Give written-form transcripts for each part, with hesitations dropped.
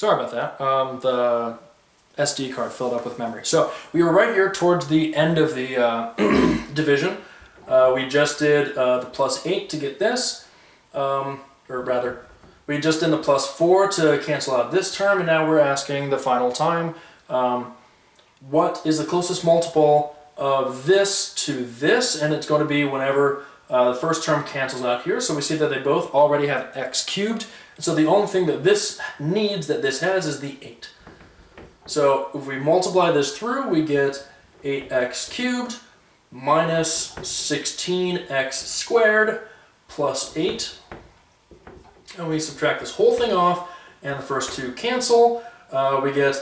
Sorry about that. The SD card filled up with memory. So we were right here towards the end of the division. We just did the plus 8 to get this, or rather, we just did the plus 4 to cancel out this term, and now we're asking the final time, what is the closest multiple of this to this, and it's going to be whenever the first term cancels out here. So we see that they both already have x cubed, and so the only thing that this needs, that this has, is the 8. So if we multiply this through, we get 8x cubed minus 16x squared plus 8. And we subtract this whole thing off, and the first two cancel. We get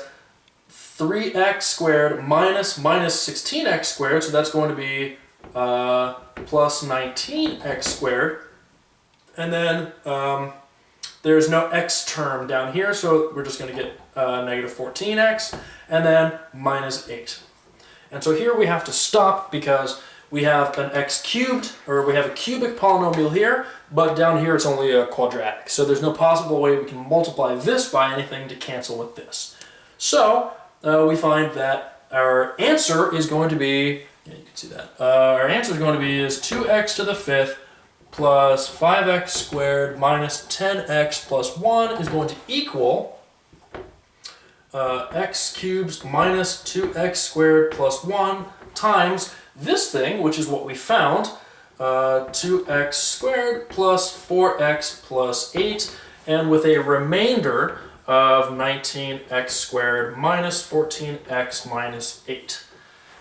3x squared minus 16x squared, so that's going to be plus 19x squared. And then there's no x term down here, so we're just going to get negative 14x, and then minus 8. And so here we have to stop because we have an x cubed, or we have a cubic polynomial here, but down here it's only a quadratic. So there's no possible way we can multiply this by anything to cancel with this. So we find that our answer is going to be, yeah, you can see that, our answer is going to be is 2x to the 5th plus 5x squared minus 10x plus 1 is going to equal x cubed minus 2x squared plus 1 times this thing, which is what we found, 2x squared plus 4x plus 8, and with a remainder of 19x squared minus 14x minus 8.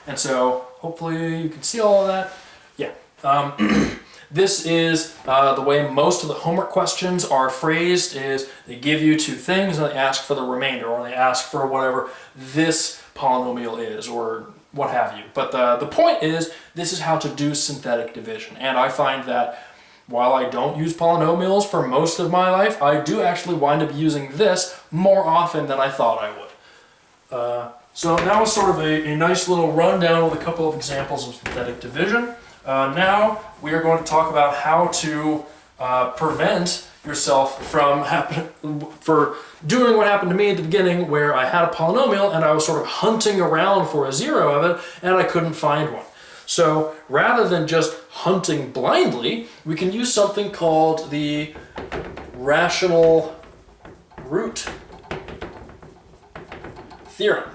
And so hopefully you can see all of that. Yeah. This is the way most of the homework questions are phrased, is they give you two things and they ask for the remainder, or they ask for whatever this polynomial is, or what have you. But the point is, this is how to do synthetic division. And I find that while I don't use polynomials for most of my life, I do actually wind up using this more often than I thought I would. So that was sort of a nice little rundown with a couple of examples of synthetic division. Now we are going to talk about how to prevent yourself from doing what happened to me at the beginning, where I had a polynomial and I was sort of hunting around for a zero of it and I couldn't find one. So rather than just hunting blindly, we can use something called the rational root theorem.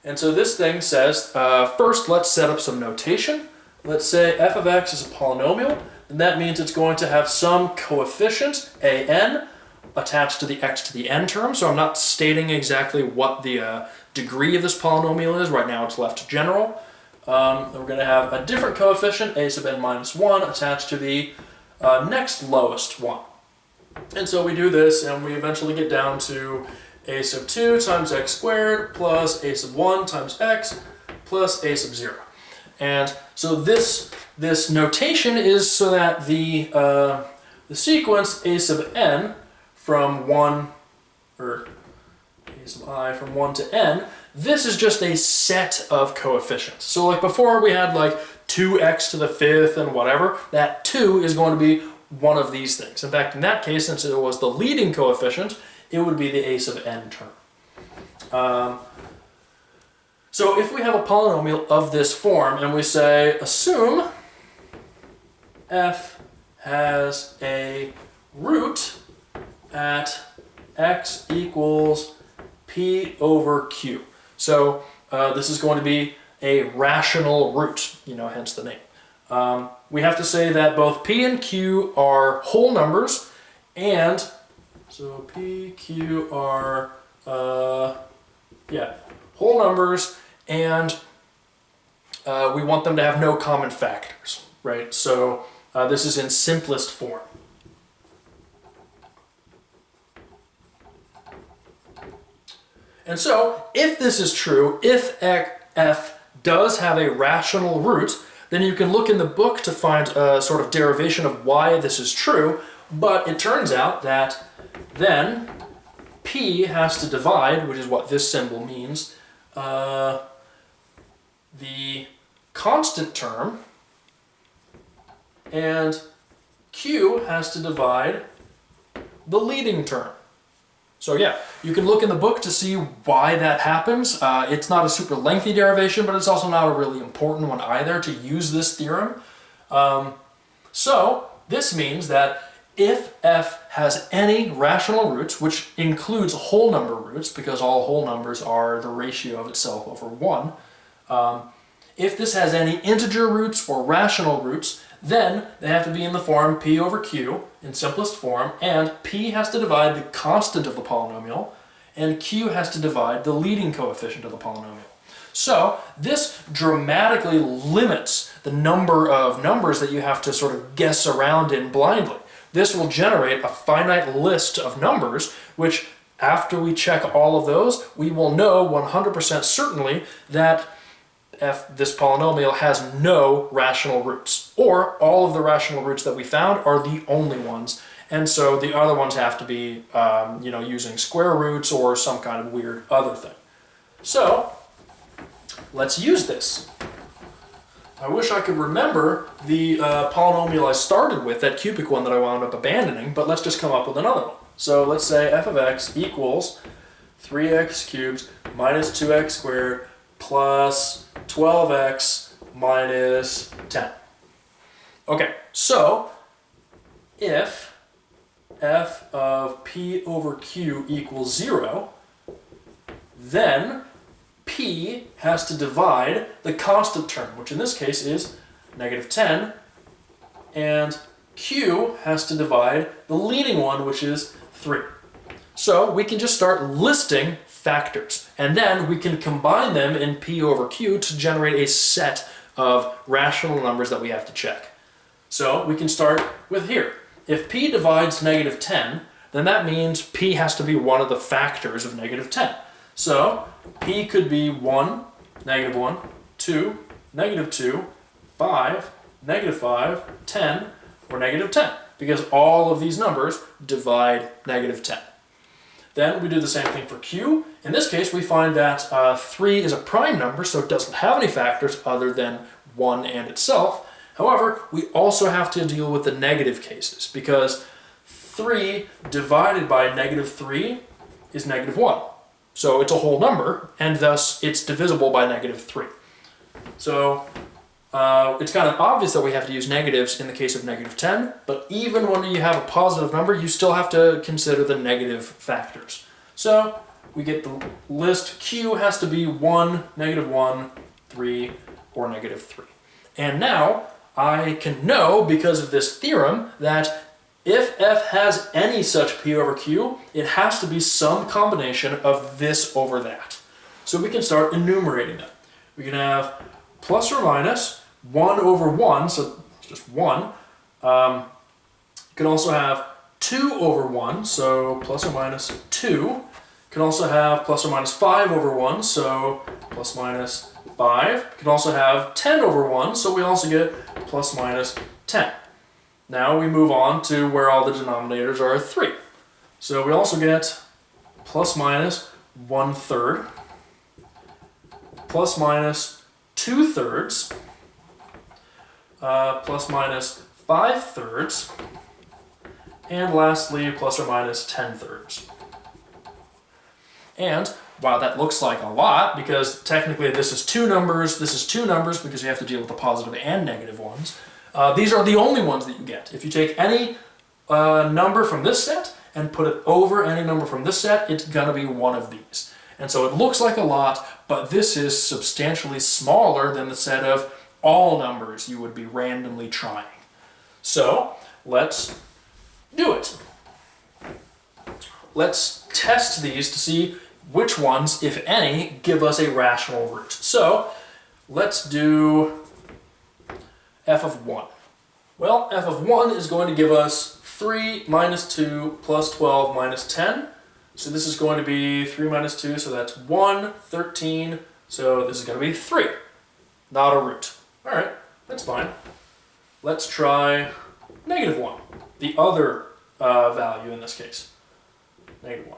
And so this thing says, first let's set up some notation. Let's say f of x is a polynomial, and that means it's going to have some coefficient, an, attached to the x to the n term. So I'm not stating exactly what the degree of this polynomial is. Right now it's left general. We're going to have a different coefficient, a sub n minus 1, attached to the next lowest one. And so we do this, and we eventually get down to a sub 2 times x squared plus a sub 1 times x plus a sub 0. And so this notation is so that the sequence a sub n from 1, or a sub I from 1 to n, this is just a set of coefficients. So like before we had like 2x to the 5th and whatever, that 2 is going to be one of these things. In fact, in that case, since it was the leading coefficient, it would be the a sub n term. So if we have a polynomial of this form and we say, assume f has a root at x equals p over q. So this is going to be a rational root, hence the name. We have to say that both p and q are whole numbers, and so p, q are, whole numbers, and we want them to have no common factors, right? So this is in simplest form. And so if this is true, if f does have a rational root, then you can look in the book to find a sort of derivation of why this is true, but it turns out that then p has to divide, which is what this symbol means, the constant term, and q has to divide the leading term. So yeah, you can look in the book to see why that happens. It's not a super lengthy derivation, but it's also not a really important one either to use this theorem. So this means that if f has any rational roots, which includes whole number roots, because all whole numbers are the ratio of itself over 1, if this has any integer roots or rational roots, then they have to be in the form p over q in simplest form, and p has to divide the constant of the polynomial, and q has to divide the leading coefficient of the polynomial. So this dramatically limits the number of numbers that you have to sort of guess around in blindly. This will generate a finite list of numbers, which after we check all of those, we will know 100% certainly that this polynomial has no rational roots, or all of the rational roots that we found are the only ones, and so the other ones have to be using square roots or some kind of weird other thing. So let's use this. I wish I could remember the polynomial I started with, that cubic one that I wound up abandoning, but let's just come up with another one. So let's say f of x equals 3x cubed minus 2x squared plus 12x minus 10. Okay, so if f of p over q equals 0, then p has to divide the constant term, which in this case is negative 10, and q has to divide the leading one, which is 3. So we can just start listing factors, and then we can combine them in p over q to generate a set of rational numbers that we have to check. So we can start with here. If p divides negative 10, then that means p has to be one of the factors of negative 10. So p could be 1, negative 1, 2, negative 2, 5, negative 5, 10, or negative 10, because all of these numbers divide negative 10. Then we do the same thing for q. In this case, we find that 3 is a prime number, so it doesn't have any factors other than 1 and itself. However, we also have to deal with the negative cases, because 3 divided by negative 3 is negative 1. So it's a whole number, and thus it's divisible by negative 3. So it's kind of obvious that we have to use negatives in the case of negative 10, but even when you have a positive number, you still have to consider the negative factors. So we get the list. Q has to be 1, negative 1, 3, or negative 3. And now I can know, because of this theorem, that if f has any such p over q, it has to be some combination of this over that. So we can start enumerating them. We can have plus or minus 1 over 1, so it's just 1. You can also have 2 over 1, so plus or minus 2. You can also have plus or minus 5 over 1, so plus minus 5. You can also have 10 over 1, so we also get plus minus 10. Now we move on to where all the denominators are 3. So we also get plus minus 1/3, plus minus 2/3, plus minus 5/3, and lastly plus or minus 10/3. And while that looks like a lot, because technically this is two numbers because you have to deal with the positive and negative ones, these are the only ones that you get. If you take any number from this set and put it over any number from this set, it's going to be one of these. And so it looks like a lot, but this is substantially smaller than the set of all numbers you would be randomly trying. So let's do it. Let's test these to see which ones, if any, give us a rational root. So let's do f of 1. Well, f of 1 is going to give us 3 minus 2 plus 12 minus 10. So this is going to be 3 minus 2, so that's 1, 13. So this is going to be 3, not a root. All right, that's fine. Let's try negative 1, the other value in this case. Negative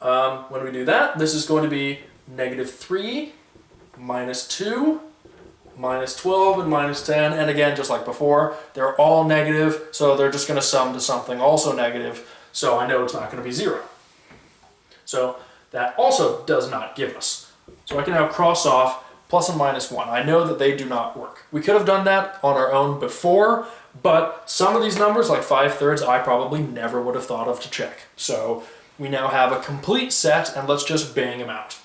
1. When we do that, this is going to be negative 3 minus 2 minus 12 and minus 10, and again, just like before, they're all negative, so they're just going to sum to something also negative, so I know it's not going to be 0. So that also does not give us. So I can now cross off plus and minus 1. I know that they do not work. We could have done that on our own before, but some of these numbers, like 5/3, I probably never would have thought of to check. So we now have a complete set, and let's just bang them out.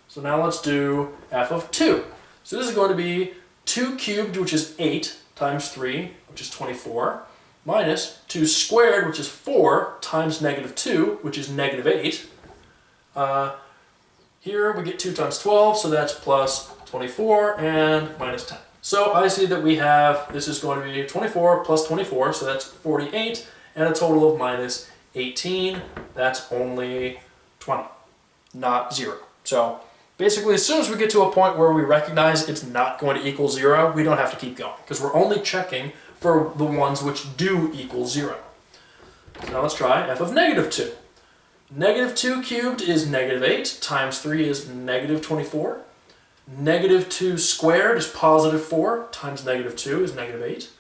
So now let's do f of 2. So this is going to be 2 cubed, which is 8, times 3, which is 24, minus 2 squared, which is 4, times negative 2, which is negative 8. Here we get 2 times 12, so that's plus 24 and minus 10. So I see that we have, this is going to be 24 plus 24, so that's 48, and a total of minus 18. That's only 20, not 0. So basically, as soon as we get to a point where we recognize it's not going to equal 0, we don't have to keep going, because we're only checking for the ones which do equal 0. So now let's try f of negative 2. Negative 2 cubed is negative 8, times 3 is negative 24. Negative 2 squared is positive 4, times negative 2 is negative 8.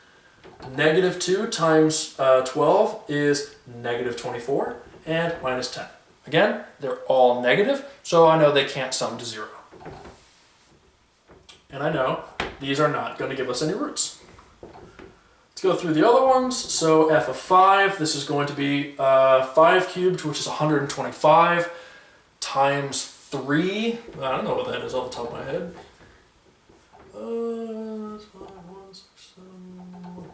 Negative 2 times 12 is negative 24, and minus 10. Again, they're all negative, so I know they can't sum to 0. And I know these are not going to give us any roots. Let's go through the other ones. So f of 5, this is going to be 5 cubed, which is 125, times 3. I don't know what that is off the top of my head. 5, 1, 6, 7,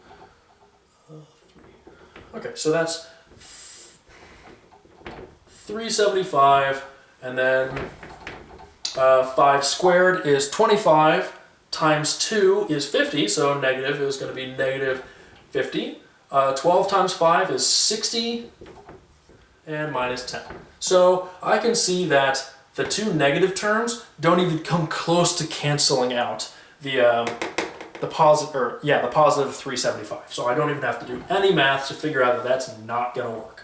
3. Okay, so that's 375, and then 5 squared is 25, times 2 is 50, so negative is going to be negative 50. 12 times 5 is 60, and minus 10. So I can see that the two negative terms don't even come close to canceling out the positive 375. So I don't even have to do any math to figure out that that's not going to work.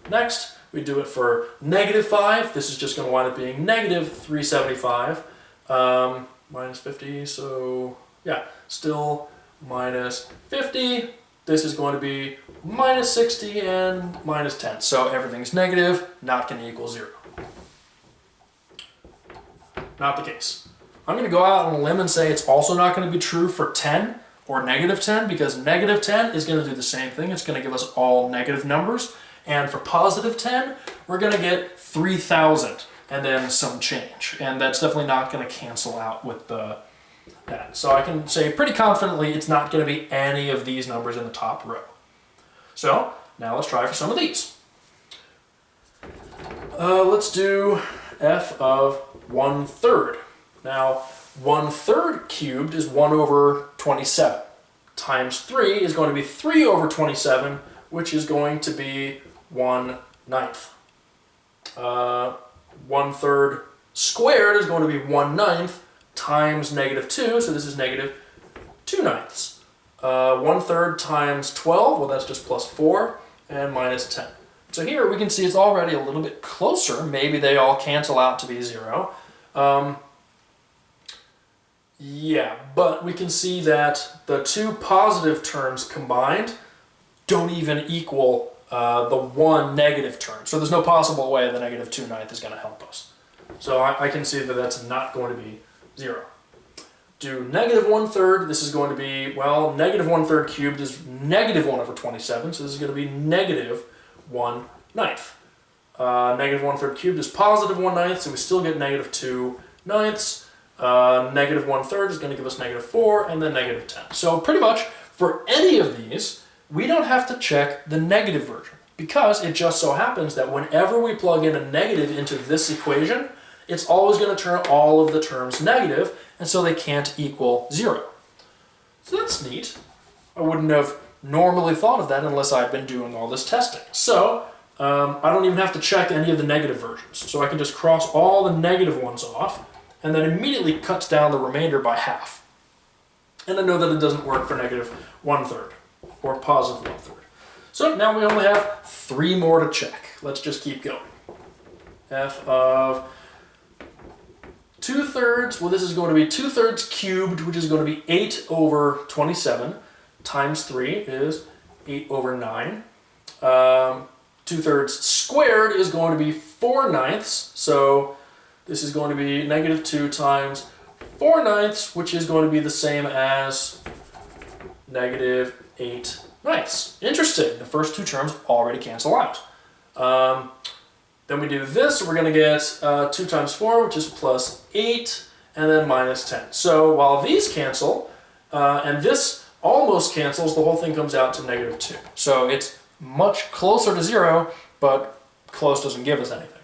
Next, we do it for negative 5. This is just going to wind up being negative 375 minus 50. So yeah, still minus 50. This is going to be minus 60 and minus 10. So everything's negative, not going to equal 0. Not the case. I'm going to go out on a limb and say it's also not going to be true for 10 or negative 10, because negative 10 is going to do the same thing. It's going to give us all negative numbers. And for positive 10, we're going to get 3,000 and then some change. And that's definitely not going to cancel out with that. So I can say pretty confidently it's not going to be any of these numbers in the top row. So now let's try for some of these. Let's do f of 1/3. Now 1/3 cubed is 1 over 27. Times 3 is going to be 3 over 27, which is going to be 1/9. 1/3 squared is going to be 1/9 times negative 2, so this is negative 2/9. 1/3 times 12, well that's just plus 4, and minus 10. So here we can see it's already a little bit closer. Maybe they all cancel out to be 0. Yeah, but we can see that the two positive terms combined don't even equal the one negative term. So there's no possible way the negative 2/9 is going to help us. So I can see that that's not going to be 0. Do negative 1/3, this is going to be, well, negative 1/3 cubed is negative 1 over 27, so this is going to be negative 1/9. Negative 1/3 cubed is positive 1/9, so we still get negative 2/9. Negative 1/3 is going to give us negative 4, and then negative 10. So pretty much for any of these, we don't have to check the negative version, because it just so happens that whenever we plug in a negative into this equation, it's always going to turn all of the terms negative, and so they can't equal 0. So that's neat. I wouldn't have normally thought of that unless I'd been doing all this testing. So I don't even have to check any of the negative versions. So I can just cross all the negative ones off, and then immediately cuts down the remainder by half. And I know that it doesn't work for negative 1/3 or positive 1/3. So now we only have 3 more to check. Let's just keep going. F of 2/3, well this is going to be 2/3 cubed, which is going to be 8 over 27, times 3 is 8 over 9. 2/3 squared is going to be 4/9. So this is going to be -2 times 4/9, which is going to be the same as -8/9. Interesting. The first two terms already cancel out. Then we do this. We're going to get 2 times 4, which is +8, and then -10. So while these cancel, and this almost cancels, the whole thing comes out to -2. So it's much closer to 0, but close doesn't give us anything.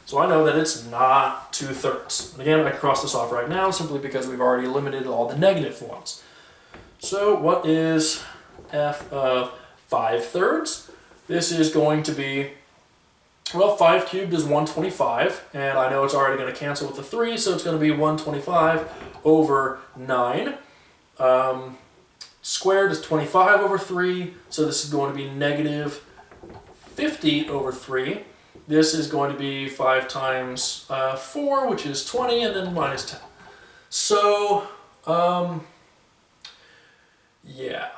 So I know that it's not 2/3. And again, I cross this off right now simply because we've already eliminated all the negative ones. So what is f of 5/3? This is going to be, well, 5 cubed is 125, and I know it's already going to cancel with the 3, so it's going to be 125 over 9. Squared is 25 over 3, so this is going to be -50 over 3. This is going to be 5 times 4, which is 20, and then -10. So, yeah.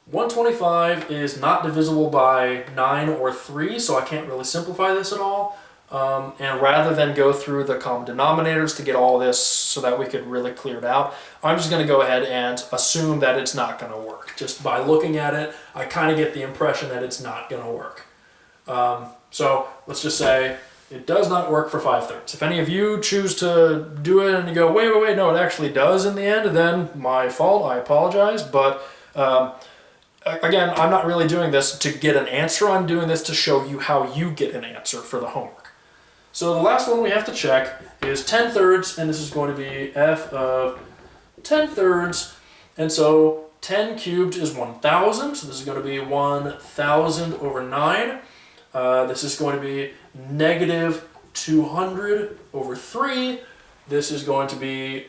125 is not divisible by 9 or 3, so I can't really simplify this at all. And rather than go through the common denominators to get all this so that we could really clear it out, I'm just going to go ahead and assume that it's not going to work. Just by looking at it, I kind of get the impression that it's not going to work. So let's just say it does not work for 5/3. If any of you choose to do it and you go, wait, no, it actually does in the end, then my fault, I apologize. But again, I'm not really doing this to get an answer. I'm doing this to show you how you get an answer for the homework. So the last one we have to check is 10/3, and this is going to be f of 10/3. And so 10 cubed is 1,000, so this is going to be 1,000 over 9. This is going to be -200 over 3. This is going to be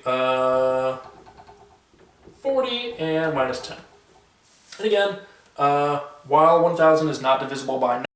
40 and -10. And again, while 1,000 is not divisible by